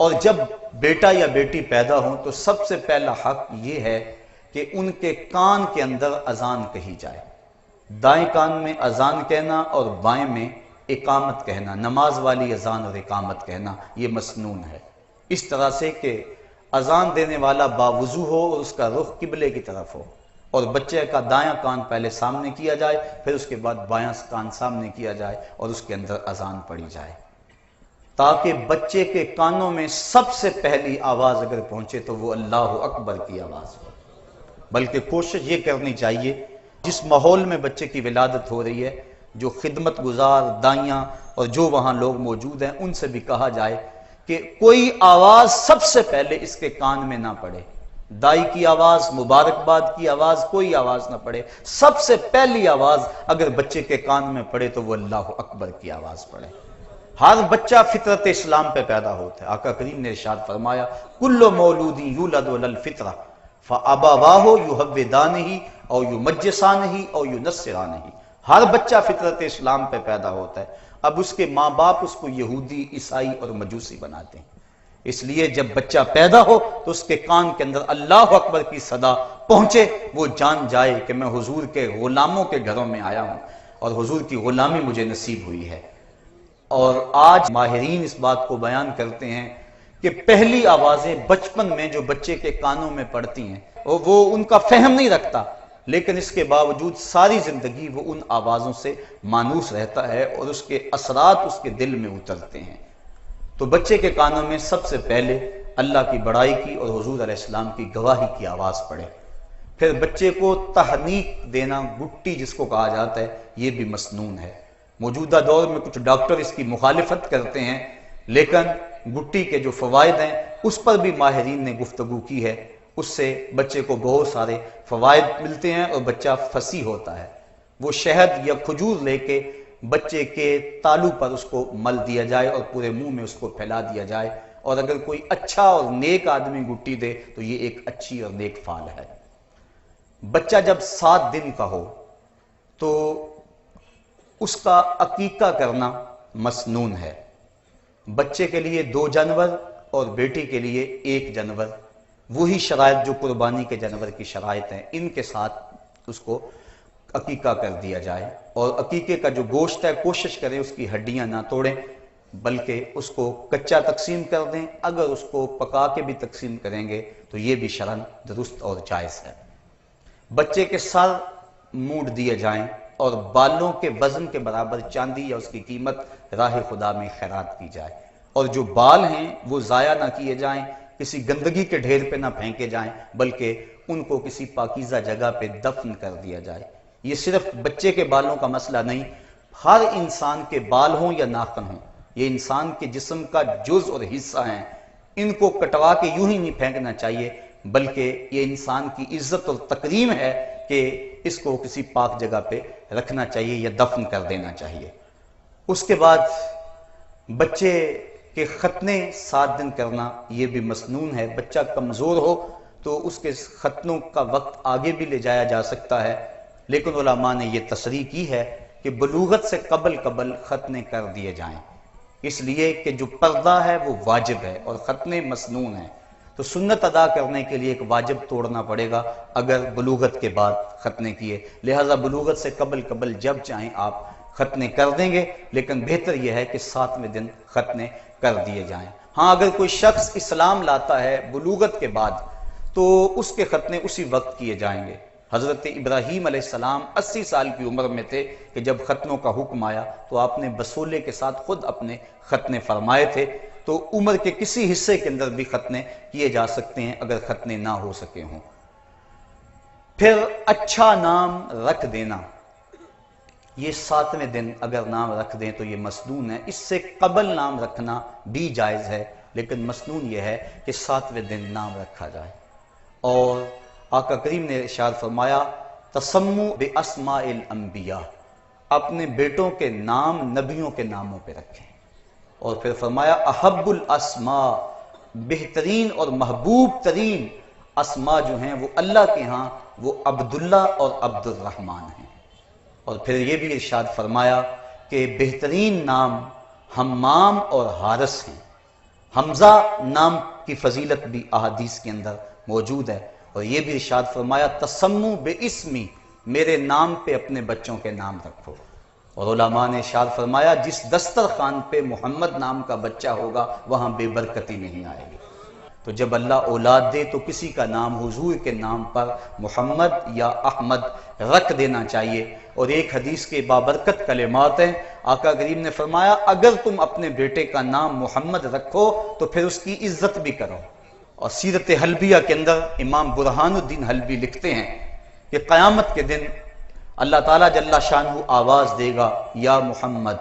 اور جب بیٹا یا بیٹی پیدا ہوں تو سب سے پہلا حق یہ ہے کہ ان کے کان کے اندر اذان کہی جائے، دائیں کان میں اذان کہنا اور بائیں میں اقامت کہنا، نماز والی اذان اور اقامت کہنا، یہ مسنون ہے، اس طرح سے کہ اذان دینے والا باوضو ہو اور اس کا رخ قبلے کی طرف ہو، اور بچے کا دایاں کان پہلے سامنے کیا جائے، پھر اس کے بعد بایاں کان سامنے کیا جائے اور اس کے اندر اذان پڑھی جائے، تاکہ بچے کے کانوں میں سب سے پہلی آواز اگر پہنچے تو وہ اللہ اکبر کی آواز ہو۔ بلکہ کوشش یہ کرنی چاہیے جس ماحول میں بچے کی ولادت ہو رہی ہے، جو خدمت گزار دائیاں اور جو وہاں لوگ موجود ہیں، ان سے بھی کہا جائے کہ کوئی آواز سب سے پہلے اس کے کان میں نہ پڑے، دائی کی آواز، مبارکباد کی آواز، کوئی آواز نہ پڑے، سب سے پہلی آواز اگر بچے کے کان میں پڑے تو وہ اللہ اکبر کی آواز پڑے۔ ہر بچہ فطرت اسلام پہ پیدا ہوتا ہے، آقا کریم نے ارشاد فرمایا کل مولود یولد علی الفطرہ فابواہ یحودانہ او یمجسانہ او ینصرانہ، ہر بچہ فطرت اسلام پہ پیدا ہوتا ہے، اب اس کے ماں باپ اس کو یہودی، عیسائی اور مجوسی بناتے ہیں، اس لیے جب بچہ پیدا ہو تو اس کے کان کے اندر اللہ اکبر کی صدا پہنچے، وہ جان جائے کہ میں حضور کے غلاموں کے گھروں میں آیا ہوں اور حضور کی غلامی مجھے نصیب ہوئی ہے۔ اور آج ماہرین اس بات کو بیان کرتے ہیں کہ پہلی آوازیں بچپن میں جو بچے کے کانوں میں پڑتی ہیں وہ ان کا فہم نہیں رکھتا، لیکن اس کے باوجود ساری زندگی وہ ان آوازوں سے مانوس رہتا ہے اور اس کے اثرات اس کے دل میں اترتے ہیں۔ تو بچے کے کانوں میں سب سے پہلے اللہ کی بڑائی کی اور حضور علیہ السلام کی گواہی کی آواز پڑے، پھر بچے کو تحنیک دینا، گٹی جس کو کہا جاتا ہے، یہ بھی مسنون ہے۔ موجودہ دور میں کچھ ڈاکٹر اس کی مخالفت کرتے ہیں، لیکن گٹی کے جو فوائد ہیں اس پر بھی ماہرین نے گفتگو کی ہے، اس سے بچے کو بہت سارے فوائد ملتے ہیں اور بچہ فصیح ہوتا ہے۔ وہ شہد یا کھجور لے کے بچے کے تالو پر اس کو مل دیا جائے اور پورے منہ میں اس کو پھیلا دیا جائے، اور اگر کوئی اچھا اور نیک آدمی گٹی دے تو یہ ایک اچھی اور نیک فعل ہے۔ بچہ جب 7 دن کا ہو تو اس کا عقیقہ کرنا مسنون ہے، بچے کے لیے 2 جانور اور بیٹی کے لیے 1 جانور، وہی شرائط جو قربانی کے جانور کی شرائط ہیں، ان کے ساتھ اس کو عقیقہ کر دیا جائے، اور عقیقے کا جو گوشت ہے کوشش کریں اس کی ہڈیاں نہ توڑیں، بلکہ اس کو کچا تقسیم کر دیں، اگر اس کو پکا کے بھی تقسیم کریں گے تو یہ بھی شرعاً درست اور جائز ہے۔ بچے کے سر مونڈ دیے جائیں اور بالوں کے وزن کے برابر چاندی یا اس کی قیمت راہ خدا میں خیرات کی جائے، اور جو بال ہیں وہ ضائع نہ کیے جائیں، کسی گندگی کے ڈھیر پہ نہ پھینکے جائیں، بلکہ ان کو کسی پاکیزہ جگہ پہ دفن کر دیا جائے۔ یہ صرف بچے کے بالوں کا مسئلہ نہیں، ہر انسان کے بال ہوں یا ناخن ہوں، یہ انسان کے جسم کا جز اور حصہ ہیں، ان کو کٹوا کے یوں ہی نہیں پھینکنا چاہیے، بلکہ یہ انسان کی عزت اور تکریم ہے کہ اس کو کسی پاک جگہ پہ رکھنا چاہیے یا دفن کر دینا چاہیے۔ اس کے بعد بچے کے ختنے 7 دن کرنا یہ بھی مسنون ہے، بچہ کمزور ہو تو اس کے ختنوں کا وقت آگے بھی لے جایا جا سکتا ہے، لیکن علماء نے یہ تصریح کی ہے کہ بلوغت سے قبل ختنے کر دیے جائیں، اس لیے کہ جو پردہ ہے وہ واجب ہے اور ختنے مسنون ہیں، تو سنت ادا کرنے کے لیے ایک واجب توڑنا پڑے گا اگر بلوغت کے بعد ختنے کیے، لہذا بلوغت سے قبل جب چاہیں آپ ختنے کر دیں گے، لیکن بہتر یہ ہے کہ 7ویں دن ختنے کر دیے جائیں۔ ہاں اگر کوئی شخص اسلام لاتا ہے بلوغت کے بعد تو اس کے ختنے اسی وقت کیے جائیں گے۔ حضرت ابراہیم علیہ السلام 80 سال کی عمر میں تھے کہ جب ختنوں کا حکم آیا تو آپ نے بسولے کے ساتھ خود اپنے ختنے فرمائے تھے، تو عمر کے کسی حصے کے اندر بھی ختنے کیے جا سکتے ہیں اگر ختنے نہ ہو سکے ہوں۔ پھر اچھا نام رکھ دینا، یہ 7ویں دن اگر نام رکھ دیں تو یہ مسنون ہے، اس سے قبل نام رکھنا بھی جائز ہے، لیکن مسنون یہ ہے کہ 7ویں دن نام رکھا جائے۔ اور آقا کریم نے ارشاد فرمایا تسموا باسماء الانبیاء، اپنے بیٹوں کے نام نبیوں کے ناموں پہ رکھیں، اور پھر فرمایا احب الاسماء، بہترین اور محبوب ترین اسماء جو ہیں وہ اللہ کے ہاں وہ عبداللہ اور عبد الرحمن ہیں، اور پھر یہ بھی ارشاد فرمایا کہ بہترین نام حمام اور حارث ہیں، حمزہ نام کی فضیلت بھی احادیث کے اندر موجود ہے، اور یہ بھی ارشاد فرمایا تسمو بے اسمی، میرے نام پہ اپنے بچوں کے نام رکھو۔ اور علماء نے ارشاد فرمایا جس دسترخوان پہ محمد نام کا بچہ ہوگا وہاں بے برکتی نہیں آئے گی۔ تو جب اللہ اولاد دے تو کسی کا نام حضور کے نام پر محمد یا احمد رکھ دینا چاہیے۔ اور ایک حدیث کے بابرکت کلمات ہیں، آقا کریم نے فرمایا اگر تم اپنے بیٹے کا نام محمد رکھو تو پھر اس کی عزت بھی کرو۔ اور سیرت حلبیہ کے اندر امام برہان الدین حلبی لکھتے ہیں کہ قیامت کے دن اللہ تعالیٰ جل شانہ آواز دے گا یا محمد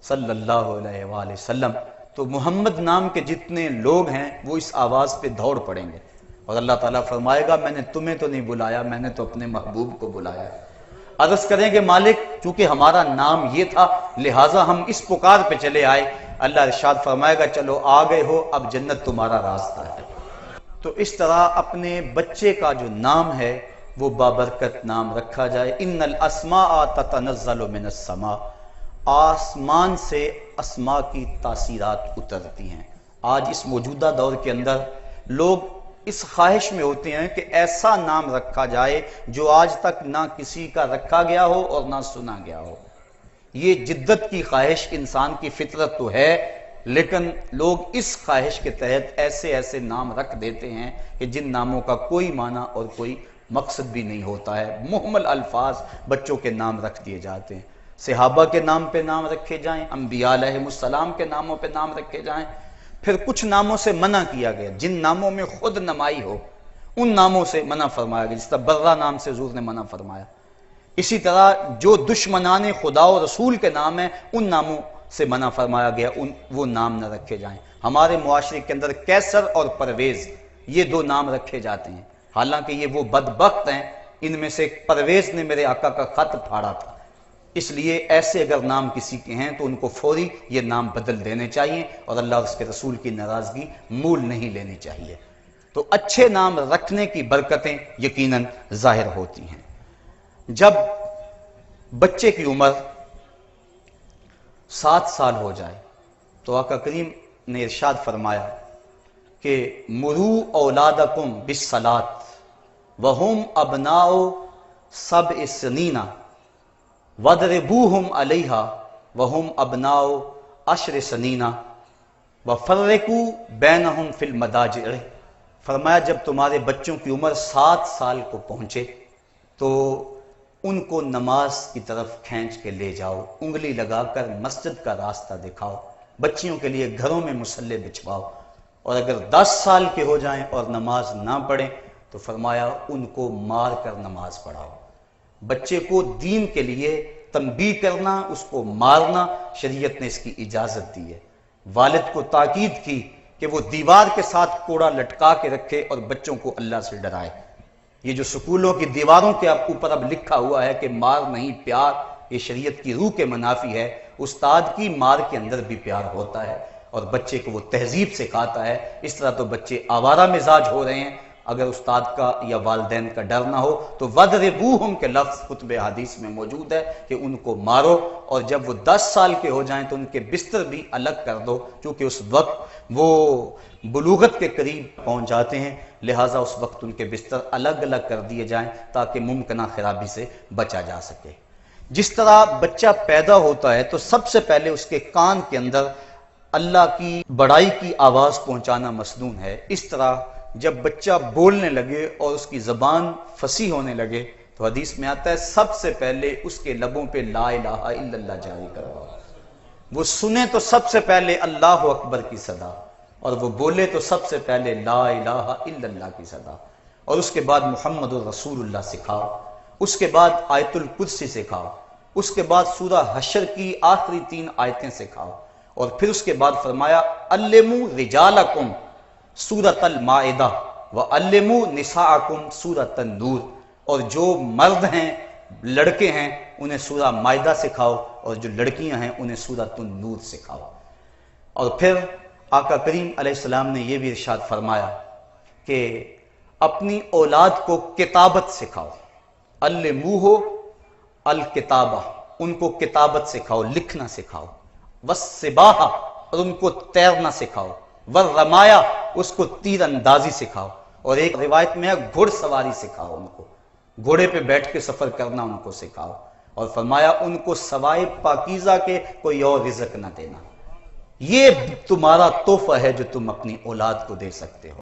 صلی اللہ علیہ وآلہ وسلم، تو محمد نام کے جتنے لوگ ہیں وہ اس آواز پہ دوڑ پڑیں گے، اور اللہ تعالیٰ فرمائے گا میں نے تمہیں تو نہیں بلایا، میں نے تو اپنے محبوب کو بلایا۔ عرض کریں کہ مالک چونکہ ہمارا نام یہ تھا لہٰذا ہم اس پکار پہ چلے آئے، اللہ ارشاد فرمائے گا چلو آ گئے ہو، اب جنت تمہارا راستہ ہے۔ تو اس طرح اپنے بچے کا جو نام ہے وہ بابرکت نام رکھا جائے۔ ان الاسماء تتنزل من السماء، آسمان سے اسماء کی تاثیرات اترتی ہیں۔ آج اس موجودہ دور کے اندر لوگ اس خواہش میں ہوتے ہیں کہ ایسا نام رکھا جائے جو آج تک نہ کسی کا رکھا گیا ہو اور نہ سنا گیا ہو۔ یہ جدت کی خواہش انسان کی فطرت تو ہے، لیکن لوگ اس خواہش کے تحت ایسے ایسے نام رکھ دیتے ہیں کہ جن ناموں کا کوئی معنی اور کوئی مقصد بھی نہیں ہوتا ہے۔ محمل الفاظ بچوں کے نام رکھ دیے جاتے ہیں، صحابہ کے نام پہ نام رکھے جائیں، انبیاء علیہ السلام کے ناموں پہ نام رکھے جائیں۔ پھر کچھ ناموں سے منع کیا گیا، جن ناموں میں خود نمائی ہو ان ناموں سے منع فرمایا گیا، جس طرح برہ نام سے حضور نے منع فرمایا۔ اسی طرح جو دشمنان خدا و رسول کے نام ہیں ان ناموں سے منع فرمایا گیا، وہ نام نہ رکھے جائیں۔ ہمارے معاشرے کے اندر کیسر اور پرویز یہ دو نام رکھے جاتے ہیں، حالانکہ یہ وہ بدبخت ہیں، ان میں سے پرویز نے میرے آقا کا خط پھاڑا تھا، اس لیے ایسے اگر نام کسی کے ہیں تو ان کو فوری یہ نام بدل دینے چاہیے اور اللہ اور اس کے رسول کی ناراضگی مول نہیں لینی چاہیے۔ تو اچھے نام رکھنے کی برکتیں یقیناً ظاہر ہوتی ہیں۔ جب بچے کی عمر 7 سال ہو جائے تو آقا کریم نے ارشاد فرمایا کہ مرو اولادکم بالصلاۃ وہم ابناء 7 سنین وَاضْرِبُوهُمْ عَلَيْهَا وَهُمْ أَبْنَاءُ 10 سنین وَفَرِّقُوا بَيْنَهُمْ فِي الْمَضَاجِعِ، فرمایا جب تمہارے بچوں کی عمر 7 سال کو پہنچے تو ان کو نماز کی طرف کھینچ کے لے جاؤ، انگلی لگا کر مسجد کا راستہ دکھاؤ، بچیوں کے لیے گھروں میں مصلے بچھواؤ، اور اگر 10 سال کے ہو جائیں اور نماز نہ پڑھیں تو فرمایا ان کو مار کر نماز پڑھاؤ۔ بچے کو دین کے لیے تنبیہ کرنا، اس کو مارنا شریعت نے اس کی اجازت دی ہے۔ والد کو تاکید کی کہ وہ دیوار کے ساتھ کوڑا لٹکا کے رکھے اور بچوں کو اللہ سے ڈرائے۔ یہ جو سکولوں کی دیواروں کے اوپر اب لکھا ہوا ہے کہ مار نہیں پیار، یہ شریعت کی روح کے منافی ہے۔ استاد کی مار کے اندر بھی پیار ہوتا ہے اور بچے کو وہ تہذیب سکھاتا ہے۔ اس طرح تو بچے آوارہ مزاج ہو رہے ہیں، اگر استاد کا یا والدین کا ڈر نہ ہو تو وَاضْرِبُوهُمْ کے لفظ خطبہ حدیث میں موجود ہے کہ ان کو مارو، اور جب وہ 10 سال کے ہو جائیں تو ان کے بستر بھی الگ کر دو، کیونکہ اس وقت وہ بلوغت کے قریب پہنچ جاتے ہیں، لہٰذا اس وقت ان کے بستر الگ الگ کر دیے جائیں تاکہ ممکنہ خرابی سے بچا جا سکے۔ جس طرح بچہ پیدا ہوتا ہے تو سب سے پہلے اس کے کان کے اندر اللہ کی بڑائی کی آواز پہنچانا مسنون ہے، اس طرح جب بچہ بولنے لگے اور اس کی زبان فصیح ہونے لگے تو حدیث میں آتا ہے سب سے پہلے اس کے لبوں پہ لا الہ الا اللہ جاری کرواؤ، وہ سنے تو سب سے پہلے اللہ اکبر کی صدا، اور وہ بولے تو سب سے پہلے لا الہ الا اللہ کی صدا، اور اس کے بعد محمد الرسول اللہ سکھاؤ، اس کے بعد آیت الکرسی سکھاؤ، اس کے بعد سورہ حشر کی آخری 3 آیتیں سکھاؤ، اور پھر اس کے بعد فرمایا علموا رجالکم سورۃ المائدہ وعلموا نساءکم سورۃ النور، اور جو مرد ہیں لڑکے ہیں انہیں سورہ مائدہ سکھاؤ، اور جو لڑکیاں ہیں انہیں سورۃ النور سکھاؤ۔ اور پھر آقا کریم علیہ السلام نے یہ بھی ارشاد فرمایا کہ اپنی اولاد کو کتابت سکھاؤ، علموہ الکتابہ، ان کو کتابت سکھاؤ، لکھنا سکھاؤ، والسباحہ، اور ان کو تیرنا سکھاؤ، والرمایا، اس کو تیر اندازی سکھاؤ، اور ایک روایت میں ہے گھڑ سواری سکھاؤ، ان کو گھوڑے پہ بیٹھ کے سفر کرنا ان کو سکھاؤ، اور فرمایا ان کو سوائے پاکیزہ کے کوئی اور رزق نہ دینا۔ یہ تمہارا تحفہ ہے جو تم اپنی اولاد کو دے سکتے ہو۔